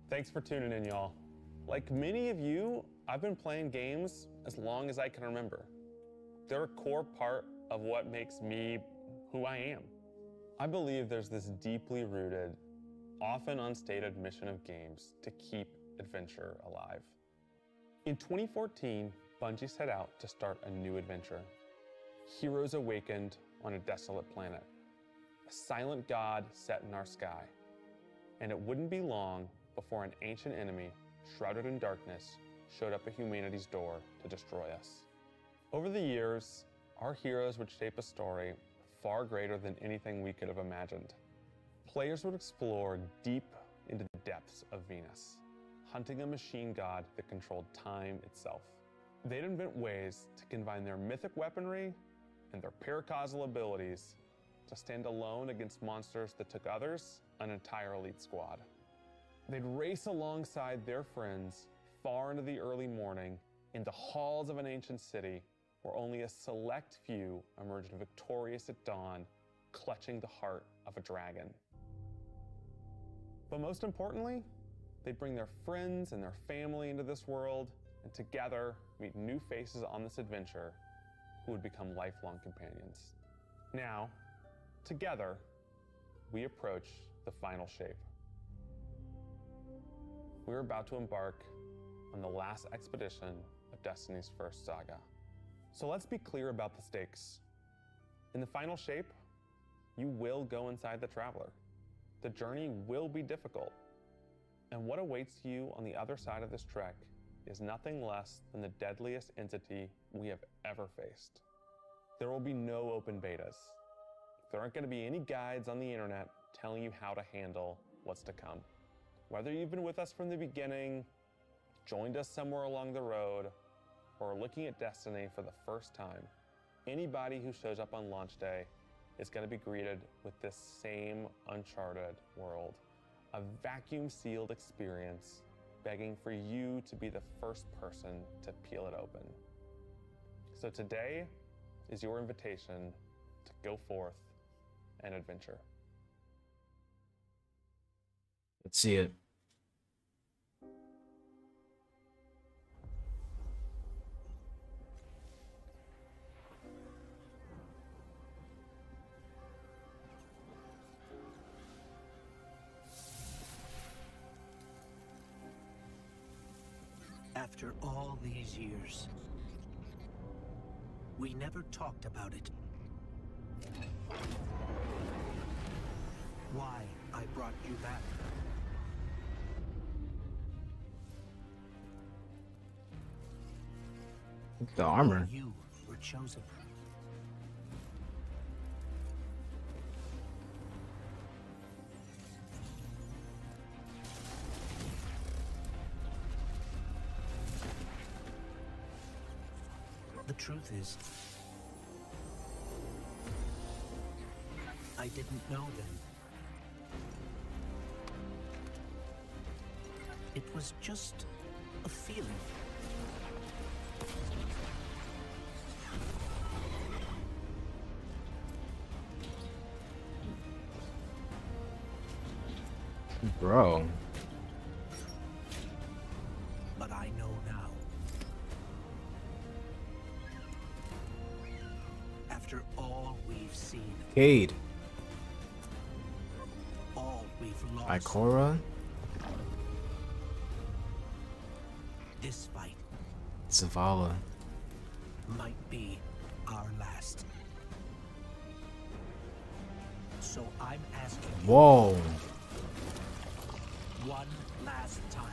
Thanks for tuning in, y'all. Like many of you, I've been playing games as long as I can remember. They're a core part of what makes me who I am. I believe there's this deeply rooted, often unstated mission of games to keep adventure alive. In 2014, Bungie set out to start a new adventure. Heroes awakened on a desolate planet. A silent god set in our sky. And it wouldn't be long before an ancient enemy, shrouded in darkness, showed up at humanity's door to destroy us. Over the years, our heroes would shape a story far greater than anything we could have imagined. Players would explore deep into the depths of Venus, hunting a machine god that controlled time itself. They'd invent ways to combine their mythic weaponry and their paracausal abilities to stand alone against monsters that took others an entire elite squad. They'd race alongside their friends far into the early morning in the halls of an ancient city where only a select few emerged victorious at dawn, clutching the heart of a dragon. But most importantly, they'd bring their friends and their family into this world and together meet new faces on this adventure who would become lifelong companions. Now, together, we approach the final shape. We're about to embark on the last expedition of Destiny's first saga. So let's be clear about the stakes. In the final shape, you will go inside the Traveler. The journey will be difficult. And what awaits you on the other side of this trek is nothing less than the deadliest entity we have ever faced. There will be no open betas. There aren't going to be any guides on the internet telling you how to handle what's to come. Whether you've been with us from the beginning, joined us somewhere along the road, or are looking at Destiny for the first time, anybody who shows up on launch day is going to be greeted with this same uncharted world, a vacuum-sealed experience begging for you to be the first person to peel it open. So today is your invitation to go forth and adventure. Let's see it. After all these years, we never talked about it. Why I brought you back. The armor. You were chosen. The truth is, I didn't know then. It was just a feeling. Bro. But I know now. After all we've seen, Cade. all we've lost, Ikora. this fight Zavala. might be our last. So I'm asking you Whoa. one last time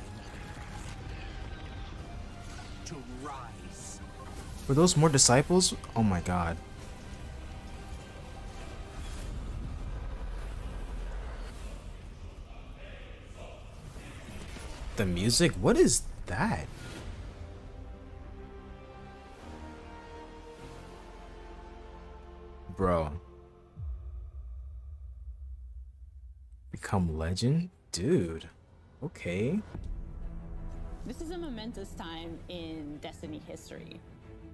to rise. Were those more disciples? Oh my god. The music? What is that? Bro. Become legend? Dude. Okay. This is a momentous time in Destiny history.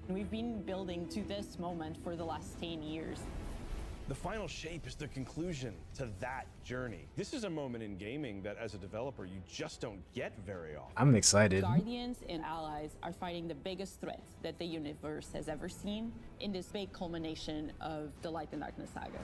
We've been building to this moment for the last 10 years. The final shape is the conclusion to that journey. This is a moment in gaming that as a developer, you just don't get very often. I'm excited. Guardians and allies are fighting the biggest threat that the universe has ever seen in this big culmination of the Light and Darkness saga.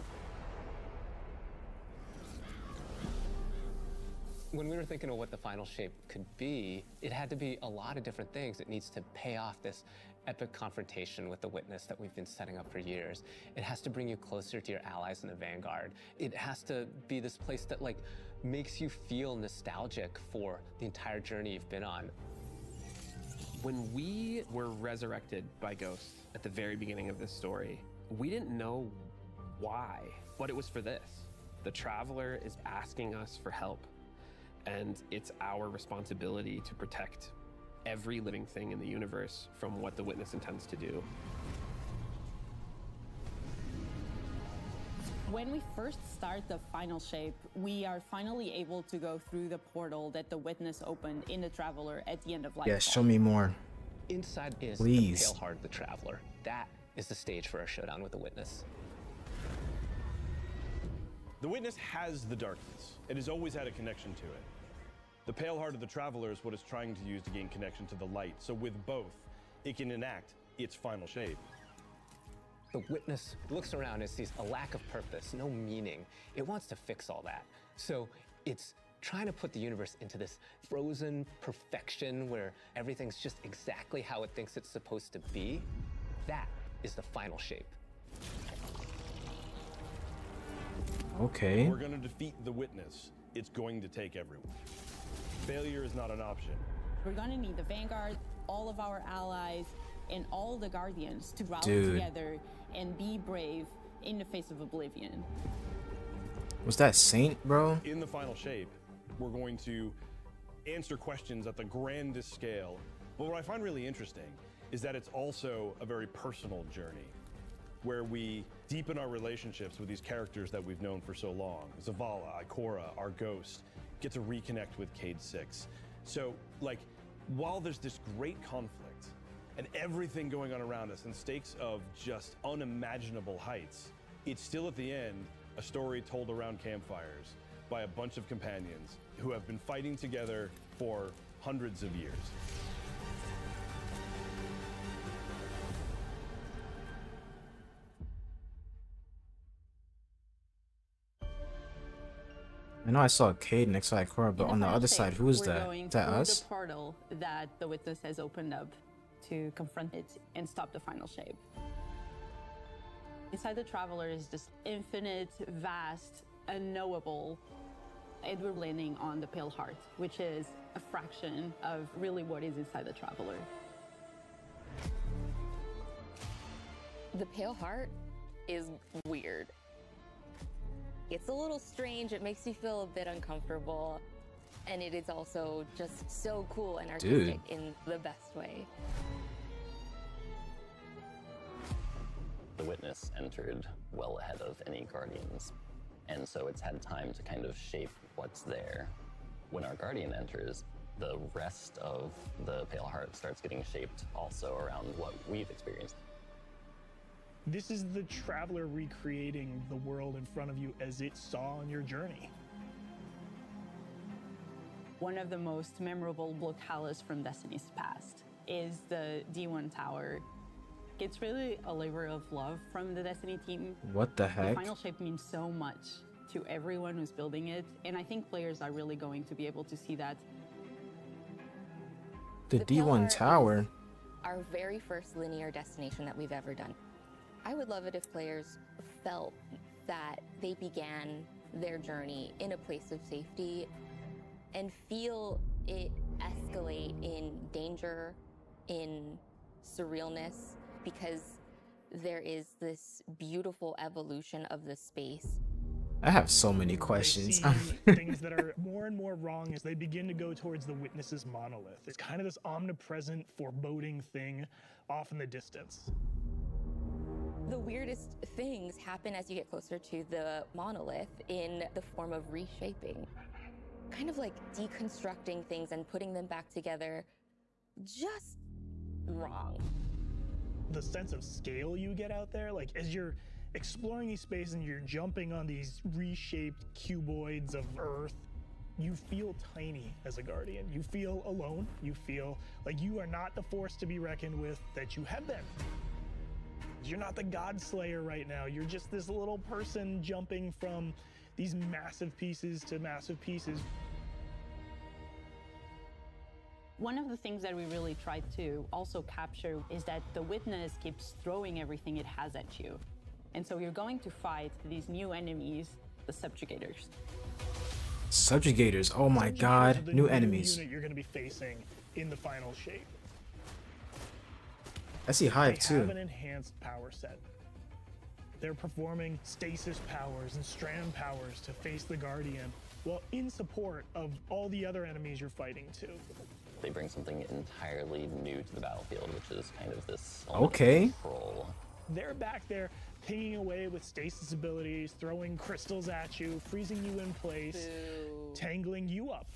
When we were thinking of what the final shape could be, it had to be a lot of different things. It needs to pay off this epic confrontation with the Witness that we've been setting up for years. It has to bring you closer to your allies in the Vanguard. It has to be this place that like makes you feel nostalgic for the entire journey you've been on. When we were resurrected by Ghost at the very beginning of this story, we didn't know why, but it was for this. The Traveler is asking us for help, and it's our responsibility to protect every living thing in the universe from what the Witness intends to do. When we first start the final shape, we are finally able to go through the portal that the Witness opened in the Traveler at the end of Lightfall. Yeah, show me more. Inside is Please. the Pale Heart of the Traveler. That is the stage for our showdown with the Witness. The Witness has the darkness. It has always had a connection to it. The Pale Heart of the Traveler is what it's trying to use to gain connection to the light. So with both, it can enact its final shape. The Witness looks around and sees a lack of purpose, no meaning. It wants to fix all that. So it's trying to put the universe into this frozen perfection where everything's just exactly how it thinks it's supposed to be. That is the final shape. Okay. We're going to defeat the Witness. It's going to take everyone. Failure is not an option. We're gonna need the Vanguard, all of our allies, and all the Guardians to rally Dude. together and be brave in the face of Oblivion. Was that Saint, bro? In the final shape, we're going to answer questions at the grandest scale. But what I find really interesting is that it's also a very personal journey where we deepen our relationships with these characters that we've known for so long. Zavala, Ikora, our Ghost, get to reconnect with Cayde 6. So, like, while there's this great conflict and everything going on around us and stakes of just unimaginable heights, it's still at the end a story told around campfires by a bunch of companions who have been fighting together for hundreds of years. I know I saw Cayde next to Ikora, but In on the final other shape, side, who is we're that? going Is that through us? the portal that the Witness has opened up to confront it and stop the final shape. Inside the Traveler is this infinite, vast, unknowable, and we're landing on the Pale Heart, which is a fraction of really what is inside the Traveler. The Pale Heart is weird. It's a little strange, it makes you feel a bit uncomfortable, and it is also just so cool and artistic in the best way. The Witness entered well ahead of any Guardians, and so it's had time to kind of shape what's there. When our Guardian enters, the rest of the Pale Heart starts getting shaped also around what we've experienced. This is the Traveler recreating the world in front of you as it saw on your journey. One of the most memorable locales from Destiny's past is the D1 Tower. It's really a labor of love from the Destiny team. What the The heck? final shape means so much to everyone who's building it, and I think players are really going to be able to see that. The The Pale D1 Heart Tower. is our very first linear destination that we've ever done. I would love it if players felt that they began their journey in a place of safety and feel it escalate in danger, in surrealness, because there is this beautiful evolution of the space. I have so many They questions. see things that are more and more wrong as they begin to go towards the Witness's monolith. It's kind of this omnipresent, foreboding thing off in the distance. The weirdest things happen as you get closer to the monolith in the form of reshaping. Kind of like deconstructing things and putting them back together just wrong. The sense of scale you get out there, like as you're exploring these spaces and you're jumping on these reshaped cuboids of Earth, you feel tiny as a Guardian. You feel alone. You feel like you are not the force to be reckoned with that you have been. You're not the God Slayer right now. You're just this little person jumping from these massive pieces to massive pieces. One of the things that we really tried to also capture is that the Witness keeps throwing everything it has at you. And so you're going to fight these new enemies, the Subjugators. Subjugators, oh my god, new enemies. Unit you're going to be facing in the final shape. I see Hive They have too. an enhanced power set. They're performing stasis powers and strand powers to face the Guardian, while in support of all the other enemies you're fighting too. They bring something entirely new to the battlefield, which is kind of this Okay. control. They're back there pinging away with stasis abilities, throwing crystals at you, freezing you in place, tangling you up.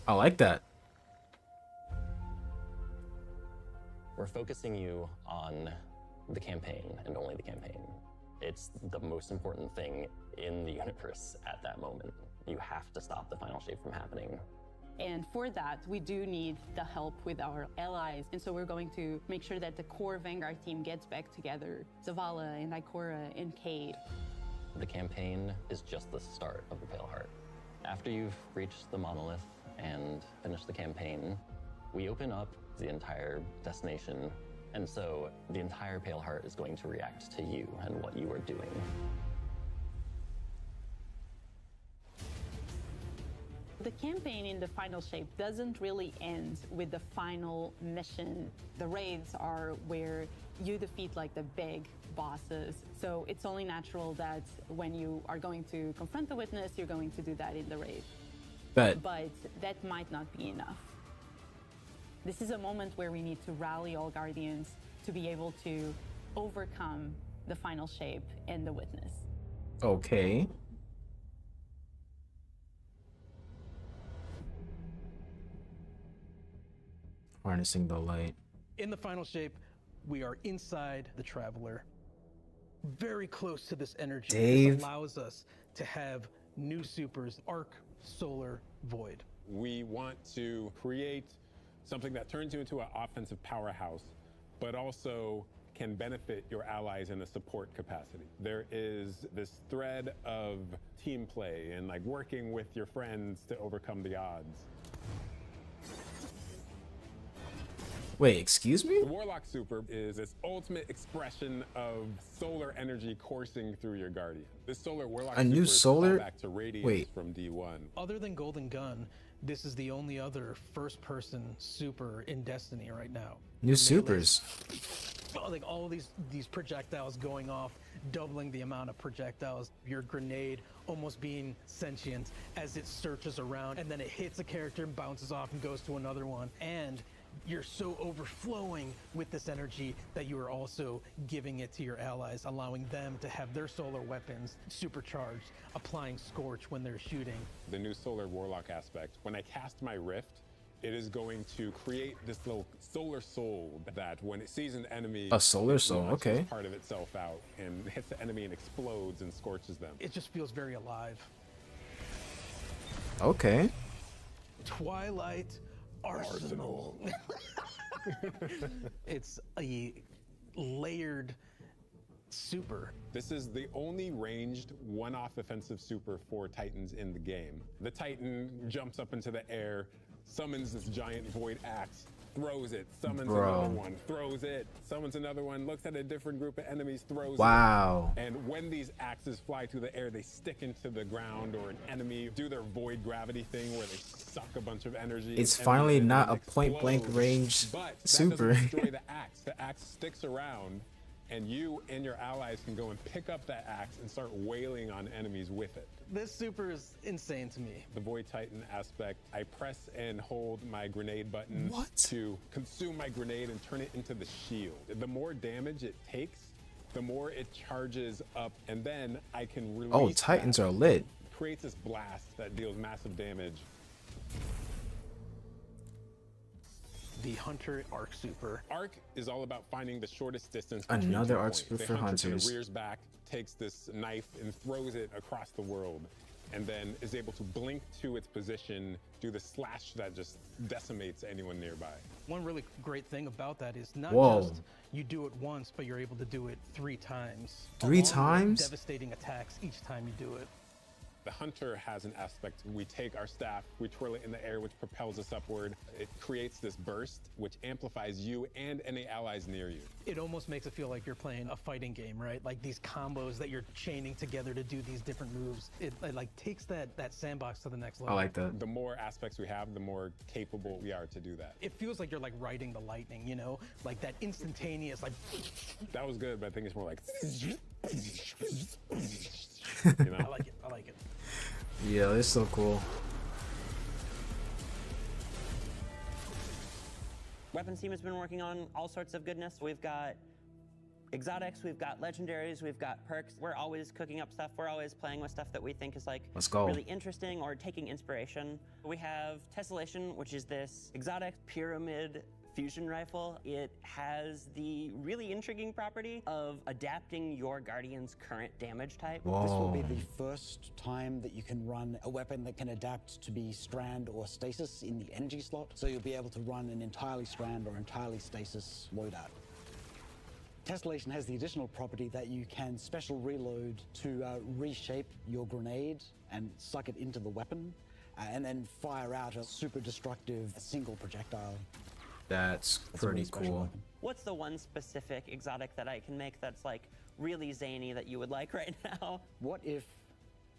I like that. We're focusing you on the campaign and only the campaign. It's the most important thing in the universe at that moment. You have to stop the final shape from happening. And for that, we do need the help with our allies. And so we're going to make sure that the core Vanguard team gets back together. Zavala and Ikora and Cade. The campaign is just the start of the Pale Heart. After you've reached the monolith and finished the campaign, we open up the entire destination. And so the entire Pale Heart is going to react to you and what you are doing. The campaign in the final shape doesn't really end with the final mission. The raids are where you defeat like the big bosses. So it's only natural that when you are going to confront the Witness, you're going to do that in the raid. Bet. But that might not be enough. This is a moment where we need to rally all Guardians to be able to overcome the final shape and the Witness. Okay. Harnessing the light. In the final shape, we are inside the Traveler, very close to this energy. Dave. This allows us to have new supers, Arc, Solar, Void. We want to create something that turns you into an offensive powerhouse, but also can benefit your allies in a support capacity. There is this thread of team play and like working with your friends to overcome the odds. Wait, excuse me? The Warlock Super is this ultimate expression of solar energy coursing through your Guardian. This solar Warlock A new Super is a solar- callback to Radiance Wait. from D1. Other than Golden Gun, this is the only other first-person super in Destiny right now. New supers. Like all of these projectiles going off, doubling the amount of projectiles. Your grenade almost being sentient as it searches around, and then it hits a character and bounces off and goes to another one. And you're so overflowing with this energy that you are also giving it to your allies, allowing them to have their solar weapons supercharged, applying Scorch when they're shooting. The new solar Warlock aspect, when I cast my Rift, it is going to create this little solar soul that when it sees an enemy, A solar soul, launches okay. part of itself out and hits the enemy and explodes and scorches them. It just feels very alive. Okay. Twilight Arsenal. It's a layered super. This is the only ranged one-off offensive super for Titans in the game. The Titan jumps up into the air, summons this giant void axe, throws it, summons Bro. another one, throws it, summons another one, looks at a different group of enemies, throws Wow. it. And when these axes fly through the air, they stick into the ground or an enemy, do their void gravity thing where they suck a bunch of energy. It's and finally then not it a point-blank explodes. range But that super. doesn't destroy the axe. The axe sticks around, and you and your allies can go and pick up that axe and start wailing on enemies with it. This super is insane to me. The Void Titan aspect, I press and hold my grenade button What? to consume my grenade and turn it into the shield. The more damage it takes, the more it charges up, and then I can release Oh, Titans that. are lit. Creates this blast that deals massive damage. the Hunter Arc Super. Arc is all about finding the shortest distance between Another 2 Arc points. Super The for hunter hunters. kind of rears back, takes this knife and throws it across the world, and then is able to blink to its position, do the slash that just decimates anyone nearby. One really great thing about that is not Whoa. just you do it once, but you're able to do it 3 times. 3 along with times? Devastating attacks each time you do it. The hunter has an aspect. We take our staff, we twirl it in the air, which propels us upward. It creates this burst, which amplifies you and any allies near you. It almost makes it feel like you're playing a fighting game, right? Like these combos that you're chaining together to do these different moves. It like takes that sandbox to the next level. I like that. The more aspects we have, the more capable we are to do that. It feels like you're like riding the lightning, you know? Like that instantaneous, like... That was good, but I think it's more like... I like it, I like it. Yeah, it's so cool. Weapons team has been working on all sorts of goodness. We've got exotics, we've got legendaries, we've got perks. We're always cooking up stuff. We're always playing with stuff that we think is like Let's go. really interesting or taking inspiration. We have Tessellation, which is this exotic pyramid fusion rifle. It has the really intriguing property of adapting your Guardian's current damage type. Whoa. This will be the first time that you can run a weapon that can adapt to be strand or stasis in the energy slot. So you'll be able to run an entirely strand or entirely stasis loadout. Tessellation has the additional property that you can special reload to reshape your grenade and suck it into the weapon and then fire out a super destructive single projectile. That's a pretty really special cool. weapon. What's the one specific exotic that I can make that's like really zany that you would like right now? What if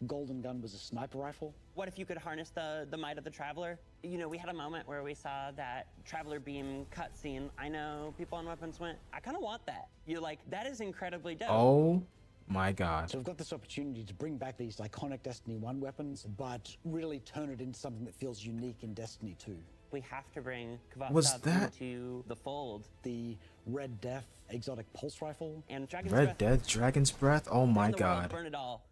Golden Gun was a sniper rifle? What if you could harness the might of the Traveler? You know, we had a moment where we saw that Traveler Beam cutscene. I know people on Weapons went, I kind of want that. You're like, that is incredibly dope. Oh my god. So we've got this opportunity to bring back these iconic Destiny 1 weapons, but really turn it into something that feels unique in Destiny 2. We have to bring Was Kvatsav that- into the fold. The Red Death exotic pulse rifle. And Dragon's Red Breath. Death, Dragon's Breath. Oh my Burn the world, god. burn it all.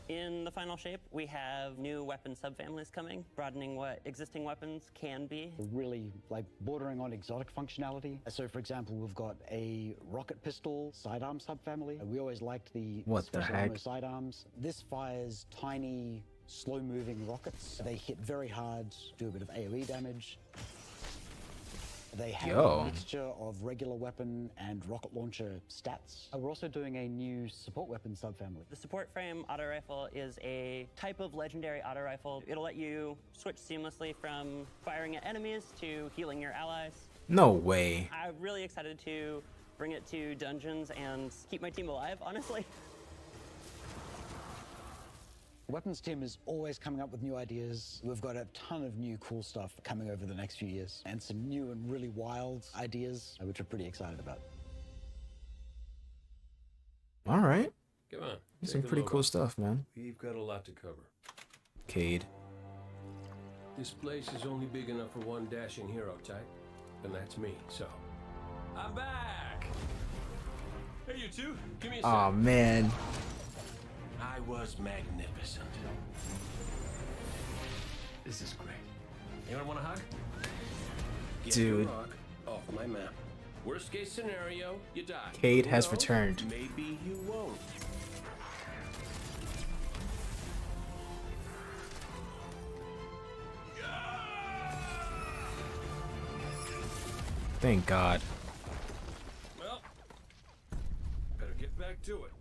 In the final shape, we have new weapon subfamilies coming, broadening what existing weapons can be. Really like bordering on exotic functionality. So for example, we've got a rocket pistol sidearm subfamily. We always liked the What the special heck? ammo sidearms. This fires tiny, slow-moving rockets. They hit very hard, do a bit of AoE damage. They have Yo. a mixture of regular weapon and rocket launcher stats. We're also doing a new support weapon subfamily. The support frame auto rifle is a type of legendary auto rifle. It'll let you switch seamlessly from firing at enemies to healing your allies. No way. I'm really excited to bring it to dungeons and keep my team alive, honestly. Weapons team is always coming up with new ideas. We've got a ton of new cool stuff coming over the next few years and some new and really wild ideas, which we're pretty excited about. All right. Come on. Some take a pretty look. cool stuff, man. We've got a lot to cover. Cade. This place is only big enough for one dashing hero type, and that's me, so. I'm back! Hey, you two, give me a Oh sec. man. I was magnificent. This is great. Anyone want a hug? Get Dude. your rock off my map. Worst case scenario, you die. Cade Who has knows? returned. Maybe you won't. Thank God. Well, better get back to it.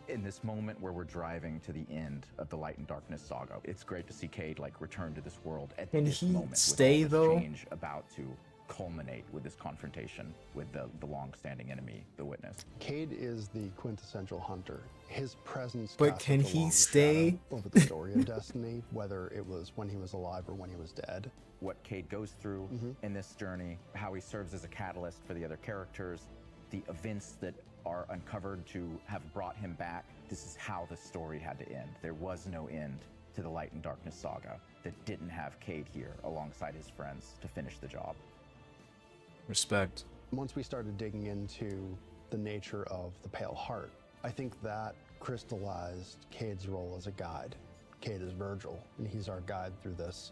In this moment where we're driving to the end of the Light and Darkness saga, it's great to see Cade like return to this world at Can this he moment stay, with all though? this change about to culminate with this confrontation with the long-standing enemy, the Witness. Cade is the quintessential hunter. His presence But casts can such a he long stay? shadow over the story of Destiny, whether it was when he was alive or when he was dead. What Cade goes through in this journey, how he serves as a catalyst for the other characters, the events that are uncovered to have brought him back. This is how the story had to end. There was no end to the Light and Darkness saga that didn't have Cade here alongside his friends to finish the job. Respect. Once we started digging into the nature of the Pale Heart. I think that crystallized Cade's role as a guide. Cade is Virgil, and he's our guide through this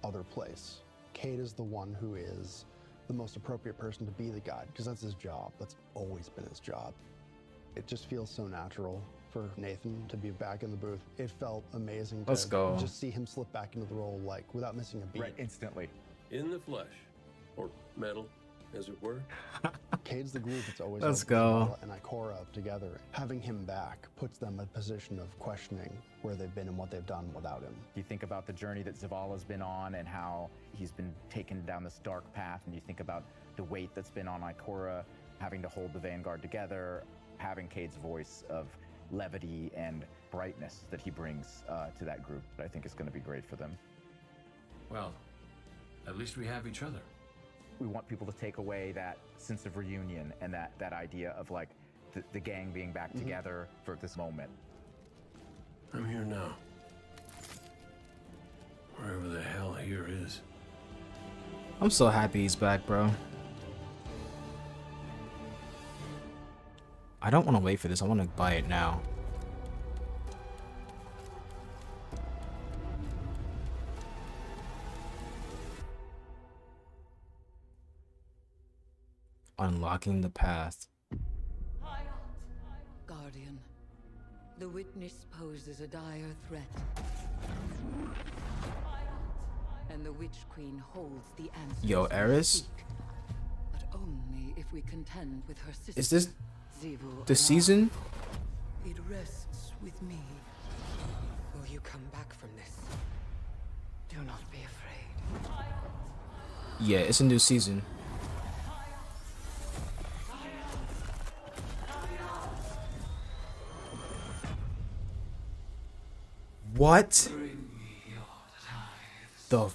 other place. Cade is the one who is the most appropriate person to be the guide, because that's his job. That's always been his job. It just feels so natural for Nathan to be back in the booth. It felt amazing Let's to go. just see him slip back into the role like without missing a beat. Right, instantly. In the flesh, or metal, as it were. Cade's the glue that's always Let's held go. Zavala and Ikora together. Having him back puts them in a position of questioning where they've been and what they've done without him. You think about the journey that Zavala's been on and how he's been taken down this dark path, and you think about the weight that's been on Ikora, having to hold the Vanguard together, having Cade's voice of levity and brightness that he brings to that group. I think it's going to be great for them. Well, at least we have each other. We want people to take away that sense of reunion and that idea of like the gang being back together for this moment. I'm here now. Wherever the hell here is. I'm so happy he's back, bro. I don't want to wait for this. I want to buy it now. Unlocking the path. Guardian, the witness poses a dire threat. And the Witch Queen holds the answer. Yo, Eris? But only if we contend with her sister. Is this Xivu the season? It rests with me. Will you come back from this? Do not be afraid. Yeah, it's a new season. What? The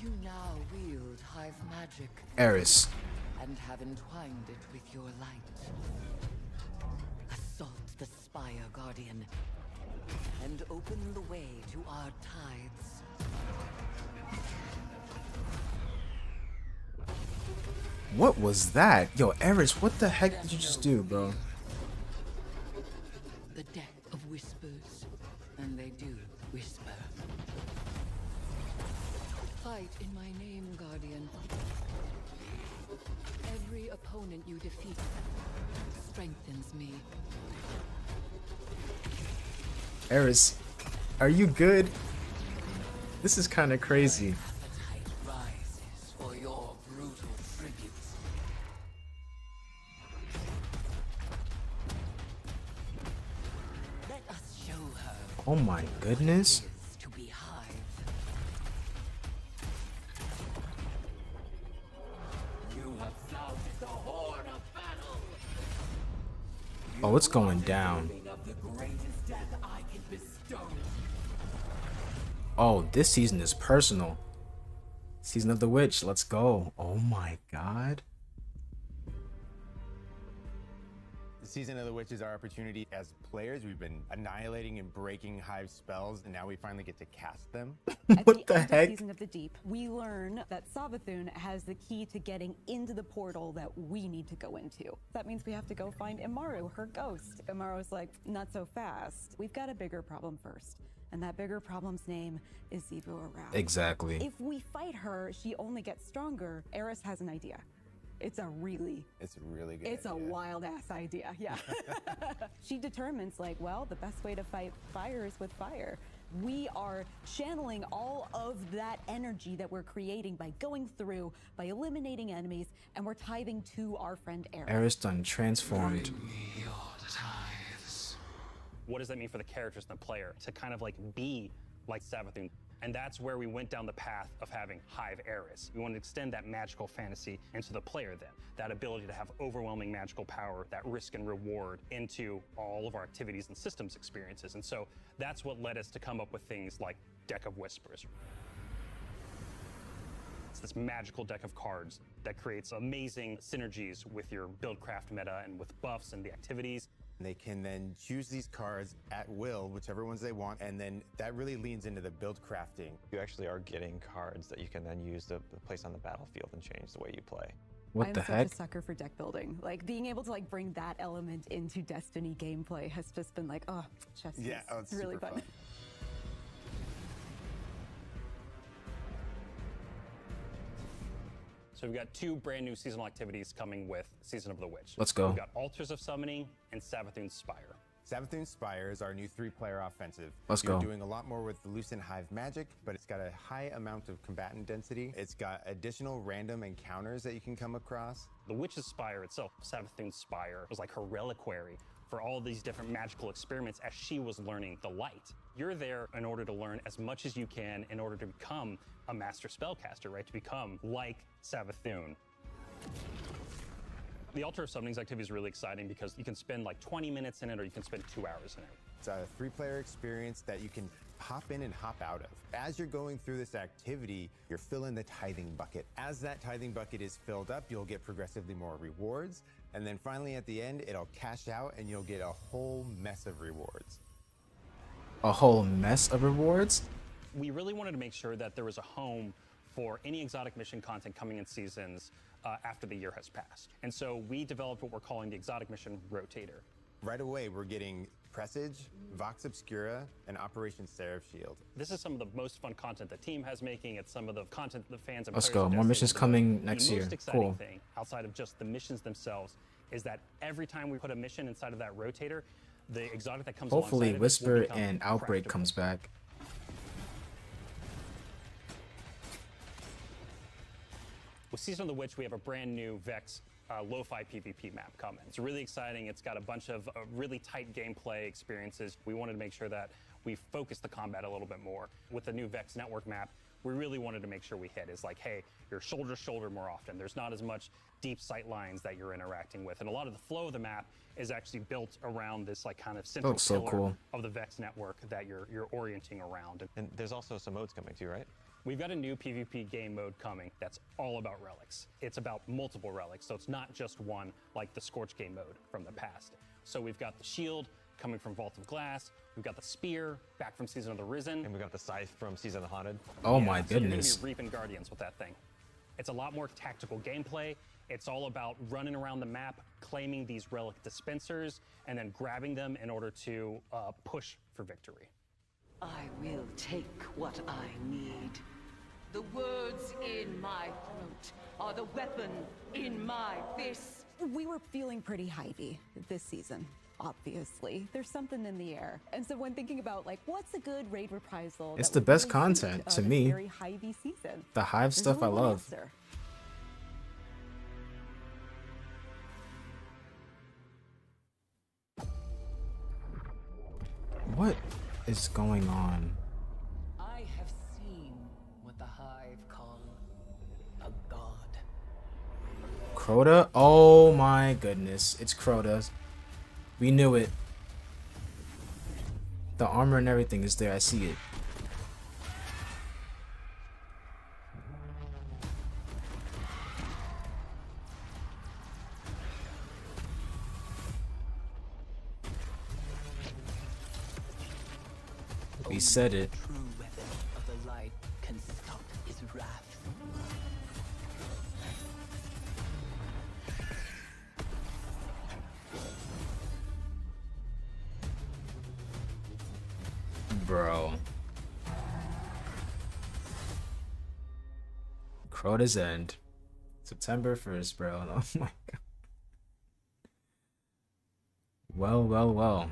You now wield hive magic. Eris. And have entwined it with your light. Assault the Spire, Guardian. And open the way to our tides. What was that? Yo, Eris, what the heck did you just do, bro? The deck of whispers. And they do whisper. Fight in my name, Guardian. Every opponent you defeat strengthens me. Eris, are you good? This is kind of crazy. Appetite rises for your brutal tribute. Let us show her Oh my goodness. to be hive. You have sounded the horn of battle. Oh, it's going down. Of the greatest death I can bestow. Oh, this season is personal. Season of the Witch, let's go. Oh my god. The Season of the Witch is our opportunity as players. We've been annihilating and breaking Hive spells, and now we finally get to cast them. What the End of heck? Season of the Deep, we learn that Savathun has the key to getting into the portal that we need to go into. That means we have to go find Imaru, her ghost. Imaru's like, not so fast. We've got a bigger problem first. And that bigger problem's name is Xivu Arath. Exactly. If we fight her, she only gets stronger. Eris has an idea. It's a really good It's a wild ass idea, yeah. She determines like, well, the best way to fight fire is with fire. We are channeling all of that energy that we're creating by going through, by eliminating enemies, and we're tithing to our friend Eris. Eris done transformed. What does that mean for the characters and the player to kind of like be like Savathun? And that's where we went down the path of having Hive Eris. We wanted to extend that magical fantasy into the player then. That ability to have overwhelming magical power, that risk and reward into all of our activities and systems experiences. And so that's what led us to come up with things like Deck of Whispers. It's this magical deck of cards that creates amazing synergies with your Buildcraft meta and with buffs and the activities. They can then choose these cards at will, whichever ones they want, and then that really leans into the build crafting. You actually are getting cards that you can then use to place on the battlefield and change the way you play. What I'm the such heck? a sucker for deck building. Like being able to like bring that element into Destiny gameplay has just been like, oh, chef's Yeah, kiss. It's really fun. So we've got 2 brand new seasonal activities coming with Season of the Witch. Let's go. We've got Altars of Summoning and Savathun's Spire. Savathun's Spire is our new 3-player offensive. Let's You're go. doing a lot more with the Lucent Hive magic, but it's got a high amount of combatant density. It's got additional random encounters that you can come across. The Witch's Spire itself, Savathun's Spire, was like her reliquary for all these different magical experiments as she was learning the light. You're there in order to learn as much as you can in order to become a master spellcaster, right? To become like Savathun. The Altar of Summonings activity is really exciting because you can spend like 20 minutes in it or you can spend 2 hours in it. It's a 3-player experience that you can hop in and hop out of. As you're going through this activity, you're filling the tithing bucket. As that tithing bucket is filled up, you'll get progressively more rewards. And then finally at the end, it'll cash out and you'll get a whole mess of rewards. A whole mess of rewards? We really wanted to make sure that there was a home for any exotic mission content coming in seasons after the year has passed. And so we developed what we're calling the Exotic Mission Rotator. Right away, we're getting Presage, Vox Obscura, and Operation Seraph Shield. This is some of the most fun content the team has making. It's some of the content the fans and Let's players go. of More Destiny missions enjoy. coming next The year. most exciting Cool. thing, outside of just the missions themselves, is that every time we put a mission inside of that rotator, the exotic that comes Hopefully alongside of it will Whisper become and Outbreak craftable. comes back. With Season of the Witch, we have a brand new Vex lo-fi PvP map coming. It's really exciting. It's got a bunch of really tight gameplay experiences. We wanted to make sure that we focus the combat a little bit more. With the new Vex network map, we really wanted to make sure we hit is like, hey, you're shoulder to shoulder more often. There's not as much deep sight lines that you're interacting with. And a lot of the flow of the map is actually built around this like kind of central looks so pillar cool. of the Vex network that you're orienting around. And there's also some modes coming too, right? We've got a new PvP game mode coming that's all about relics. It's about multiple relics, so it's not just one like the Scorch game mode from the past. So we've got the shield coming from Vault of Glass, we've got the spear back from Season of the Risen. And we got the scythe from Season of the Haunted. Oh my So you're gonna goodness. be reaping Guardians with that thing. It's a lot more tactical gameplay. It's all about running around the map, claiming these relic dispensers, and then grabbing them in order to push for victory. I will take what I need. The words in my throat are the weapon in my fist. We were feeling pretty Hivey this season. Obviously, there's something in the air. And so when thinking about like what's a good raid reprisal, It's that the would best really content suit, to this me. Very Hivey season. The Hive There's stuff I only one love. answer. What is going on? I have seen what the Hive call a god. Crota? Oh my goodness. It's Crota. We knew it. The armor and everything is there. I see it. We said it. True weapon of the light can stop his wrath. Bro. Crota's End. September 1st, bro. Oh my god. Well, well, well.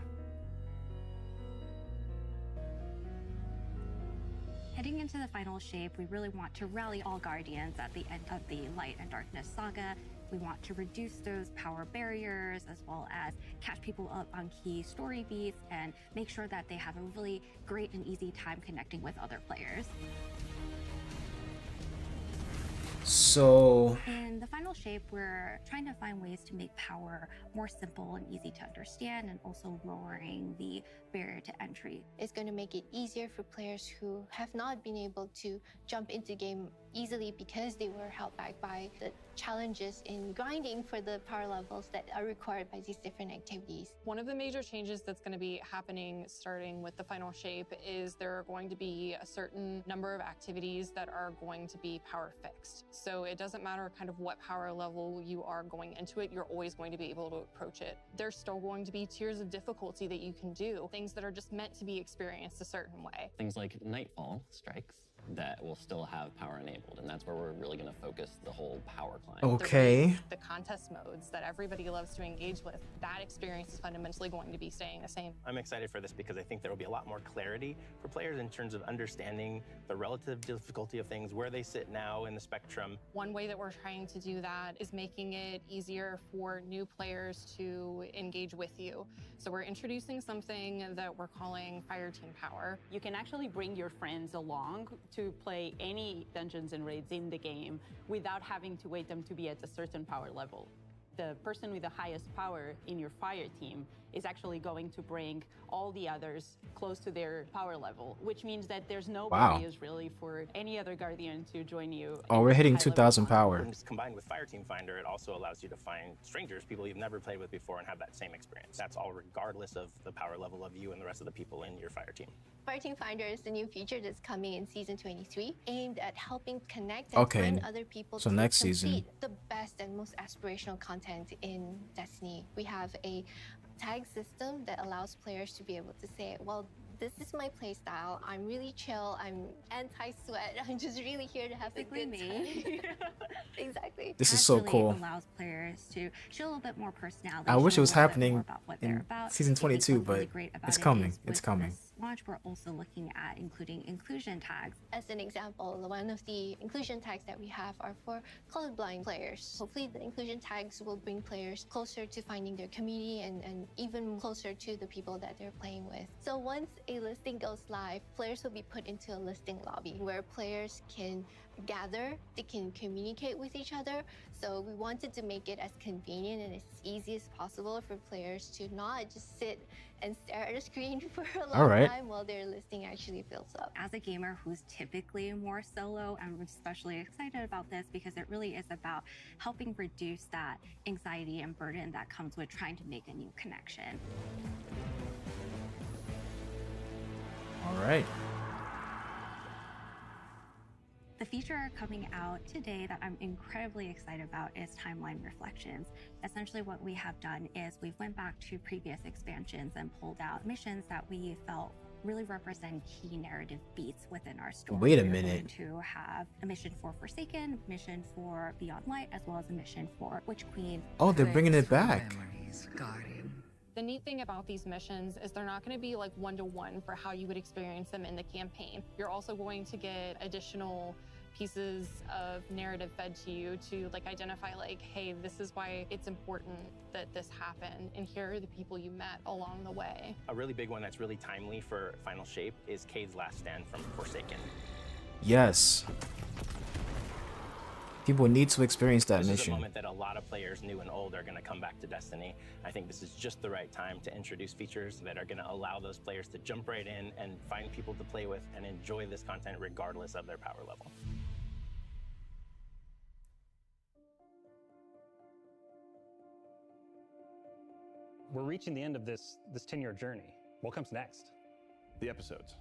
Heading into the final shape, we really want to rally all Guardians at the end of the Light and Darkness saga. We want to reduce those power barriers as well as catch people up on key story beats and make sure that they have a really great and easy time connecting with other players. So, In the final shape, we're trying to find ways to make power more simple and easy to understand and also lowering the barrier to entry. It's going to make it easier for players who have not been able to jump into game easily because they were held back by the challenges in grinding for the power levels that are required by these different activities. One of the major changes that's going to be happening starting with the final shape is there are going to be a certain number of activities that are going to be power fixed. So it doesn't matter kind of what power power level you are going into it, you're always going to be able to approach it. There's still going to be tiers of difficulty that you can do, things that are just meant to be experienced a certain way. Things like Nightfall strikes that will still have power enabled, and that's where we're really going to focus the whole power climb. Okay. The contest modes that everybody loves to engage with, that experience is fundamentally going to be staying the same. I'm excited for this because I think there will be a lot more clarity for players in terms of understanding the relative difficulty of things, where they sit now in the spectrum. One way that we're trying to do that is making it easier for new players to engage with you. So we're introducing something that we're calling Fireteam Power. You can actually bring your friends along to play any dungeons and raids in the game without having to wait them to be at a certain power level. The person with the highest power in your fire team is actually going to bring all the others close to their power level, which means that there's no barriers really for any other guardian to join you. Oh, we're hitting 2,000 power. And combined with Fireteam Finder, it also allows you to find strangers, people you've never played with before, and have that same experience. That's all regardless of the power level of you and the rest of the people in your fire team. Fireteam Finder is the new feature that's coming in Season 23, aimed at helping connect and find other people so to next complete season. the best and most aspirational content in Destiny. We have a tag system that allows players to be able to say, well, this is my playstyle. I'm really chill. I'm anti-sweat. I'm just really here to have a good time. Exactly. This is so Actually cool. Allows players to show a little bit more personality. I wish show it was a little bit more happening about what they're in about. season I think 22, what's really but great about it's it coming. is It's with coming. this launch, we're also looking at including inclusion tags. As an example, one of the inclusion tags that we have are for colorblind players. Hopefully the inclusion tags will bring players closer to finding their community and even closer to the people that they're playing with. So once a listing goes live, players will be put into a listing lobby where players can gather, they can communicate with each other. So we wanted to make it as convenient and as easy as possible for players to not just sit and stare at a screen for a long time while their listing actually fills up. As a gamer who's typically more solo, I'm especially excited about this because it really is about helping reduce that anxiety and burden that comes with trying to make a new connection. All right. The feature coming out today that I'm incredibly excited about is Timeline Reflections. Essentially what we have done is we've went back to previous expansions and pulled out missions that we felt really represent key narrative beats within our story. Wait a We're minute. going to have a mission for Forsaken, mission for Beyond Light, as well as a mission for Witch Queen. Oh, they're bringing it back. The neat thing about these missions is they're not going to be like one-to-one for how you would experience them in the campaign. You're also going to get additional pieces of narrative fed to you to like identify like, hey, this is why it's important that this happened, and here are the people you met along the way. A really big one that's really timely for Final Shape is Cade's last stand from Forsaken. Yes. People need to experience that This is a mission. moment that a lot of players, new and old, are going to come back to Destiny. I think this is just the right time to introduce features that are going to allow those players to jump right in and find people to play with and enjoy this content regardless of their power level. We're reaching the end of this 10-year journey. What comes next? The episodes,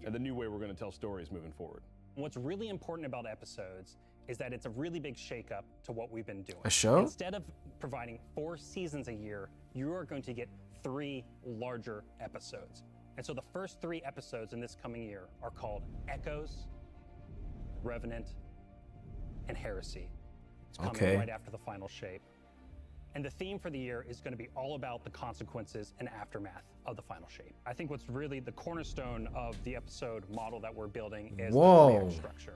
and the new way we're going to tell stories moving forward. What's really important about episodes is that it's a really big shakeup to what we've been doing. A show? Instead of providing 4 seasons a year, you are going to get 3 larger episodes. And so the first 3 episodes in this coming year are called Echoes, Revenant, and Heresy. It's coming right after the Final Shape. And the theme for the year is going to be all about the consequences and aftermath of the Final Shape. I think what's really the cornerstone of the episode model that we're building is the 3-act structure.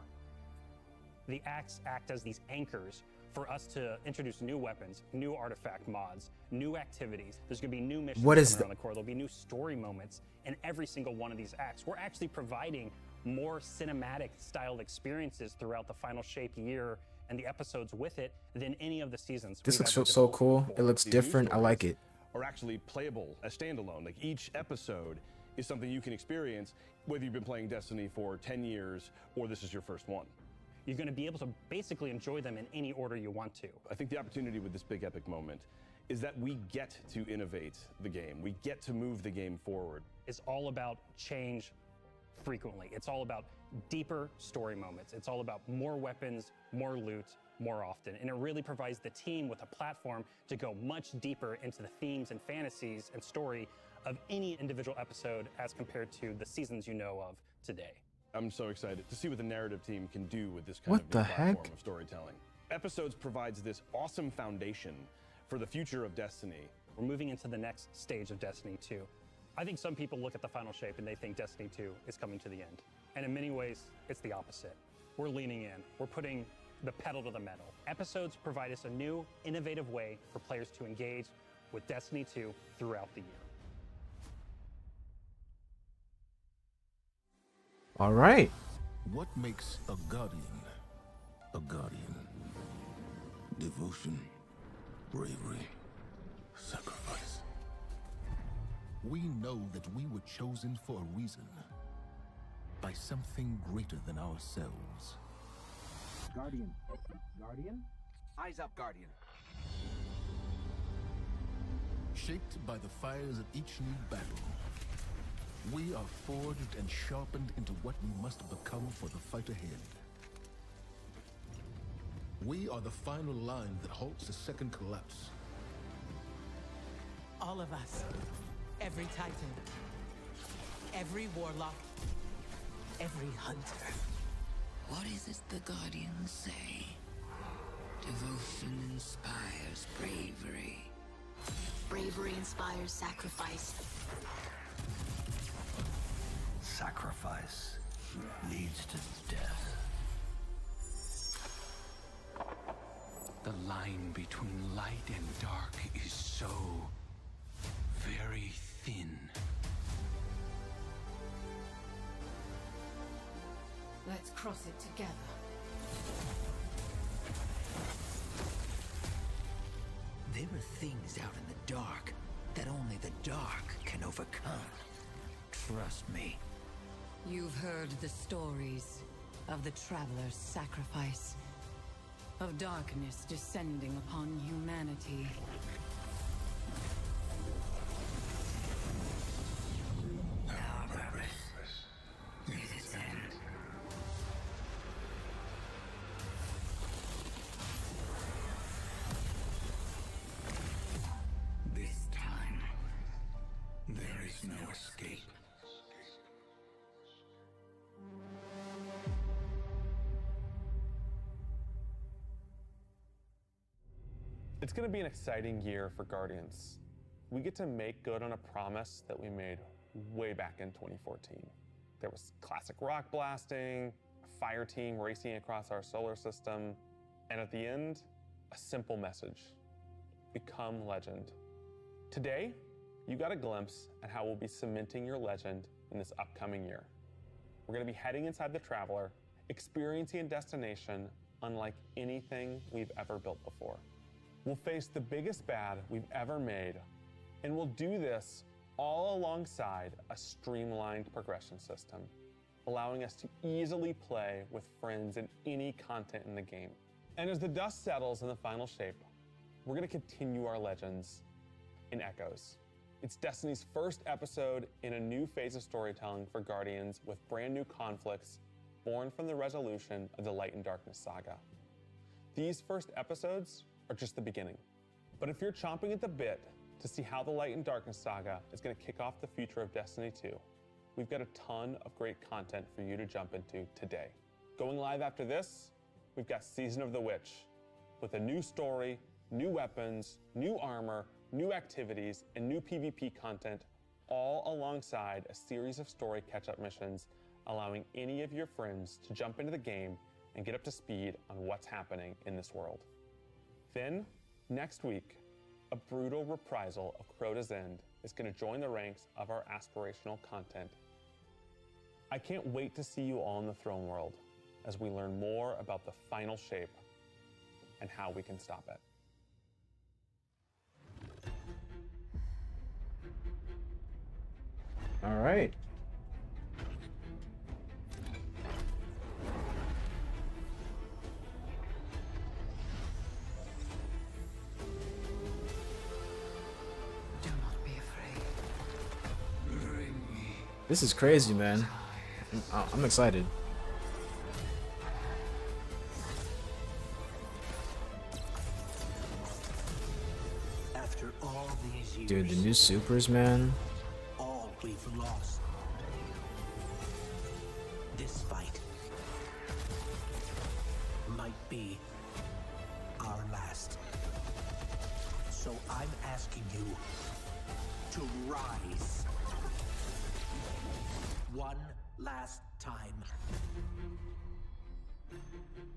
The acts act as these anchors for us to introduce new weapons, new artifact mods, new activities. There's going to be new missions coming around the core. There'll be new story moments in every single one of these acts. We're actually providing more cinematic styled experiences throughout the Final Shape year and the episodes with it than any of the seasons. This looks so cool. It looks different. I like it. Are actually playable as standalone. Like each episode is something you can experience, whether you've been playing Destiny for 10 years or this is your first one. You're going to be able to basically enjoy them in any order you want to. I think the opportunity with this big epic moment is that we get to innovate the game. We get to move the game forward. It's all about change frequently. It's all about deeper story moments. It's all about more weapons, more loot, more often. And it really provides the team with a platform to go much deeper into the themes and fantasies and story of any individual episode as compared to the seasons you know of today. I'm so excited to see what the narrative team can do with this kind of new platform of storytelling. Episodes provides this awesome foundation for the future of Destiny. We're moving into the next stage of Destiny 2. I think some people look at the final shape and they think Destiny 2 is coming to the end. And in many ways, it's the opposite. We're leaning in. We're putting the pedal to the metal. Episodes provide us a new, innovative way for players to engage with Destiny 2 throughout the year. All right. What makes a guardian a guardian? Devotion, bravery, sacrifice. We know that we were chosen for a reason, by something greater than ourselves. Guardian. Guardian? Eyes up, Guardian. Shaped by the fires of each new battle, we are forged and sharpened into what we must become for the fight ahead. We are the final line that halts the second collapse. All of us. Every Titan. Every Warlock. Every Hunter. What is it the Guardians say? Devotion inspires bravery. Bravery inspires sacrifice. Sacrifice leads to death. The line between light and dark is so very thin. Let's cross it together. There are things out in the dark that only the dark can overcome. Trust me. You've heard the stories of the Traveler's sacrifice, of darkness descending upon humanity. Our purpose is its end. This time, there is no escape. It's going to be an exciting year for Guardians. We get to make good on a promise that we made way back in 2014. There was classic rock blasting, a fire team racing across our solar system, and at the end, a simple message: become legend. Today, you got a glimpse at how we'll be cementing your legend in this upcoming year. We're going to be heading inside the Traveler, experiencing a destination unlike anything we've ever built before. We'll face the biggest bad we've ever made, and we'll do this all alongside a streamlined progression system, allowing us to easily play with friends in any content in the game. And as the dust settles in the final shape, we're going to continue our legends in Echoes. It's Destiny's first episode in a new phase of storytelling for Guardians, with brand new conflicts born from the resolution of the Light and Darkness saga. These first episodes are just the beginning. But if you're chomping at the bit to see how the Light and Darkness saga is going to kick off the future of Destiny 2, we've got a ton of great content for you to jump into today. Going live after this, we've got Season of the Witch, with a new story, new weapons, new armor, new activities, and new PvP content, all alongside a series of story catch-up missions, allowing any of your friends to jump into the game and get up to speed on what's happening in this world. Then, next week, a brutal reprisal of Crota's End is going to join the ranks of our aspirational content. I can't wait to see you all in the Throne World as we learn more about the final shape and how we can stop it. All right. This is crazy, man. I'm excited. After all these years, Dude, the new supers, man. all we've lost. This fight might be our last. So I'm asking you to rise. One last time.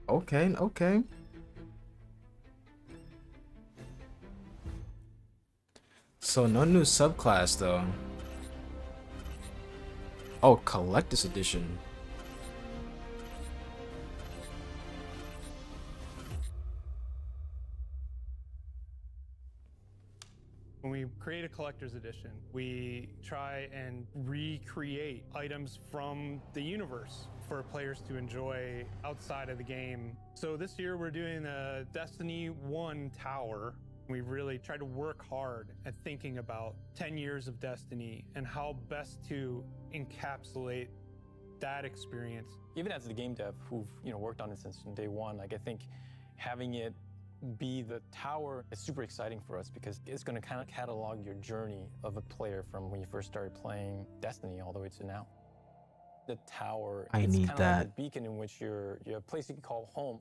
Okay, okay. So no new subclass though. Oh, Collector's Edition. When we create a collector's edition, we try and recreate items from the universe for players to enjoy outside of the game. So this year we're doing a Destiny 1 tower. We really tried to work hard at thinking about 10 years of Destiny and how best to encapsulate that experience. Even as the game dev who've worked on it since day one, like I think having it be the tower is super exciting for us because it's going to kind of catalog your journey of a player from when you first started playing Destiny all the way to now. The tower, I it's need kind of that. like a beacon in which you're a place you can call home.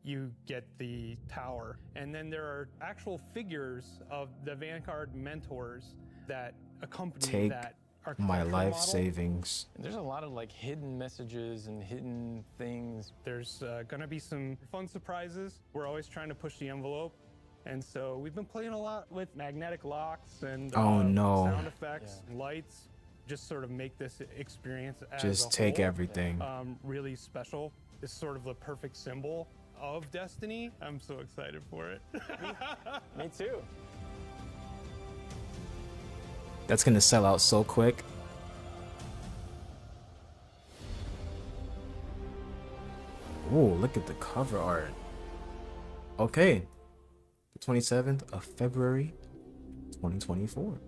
You get the tower, and then there are actual figures of the Vanguard mentors that accompany Take that my architectural life model. savings. There's a lot of like hidden messages and hidden things. There's going to be some fun surprises. We're always trying to push the envelope. And so we've been playing a lot with magnetic locks and Oh, no. sound effects and lights. Just sort of make this experience as Just a take whole, everything. really special. It's sort of the perfect symbol of Destiny. I'm so excited for it. Me too. That's gonna sell out so quick. Ooh, look at the cover art. Okay. The 27th of February, 2024.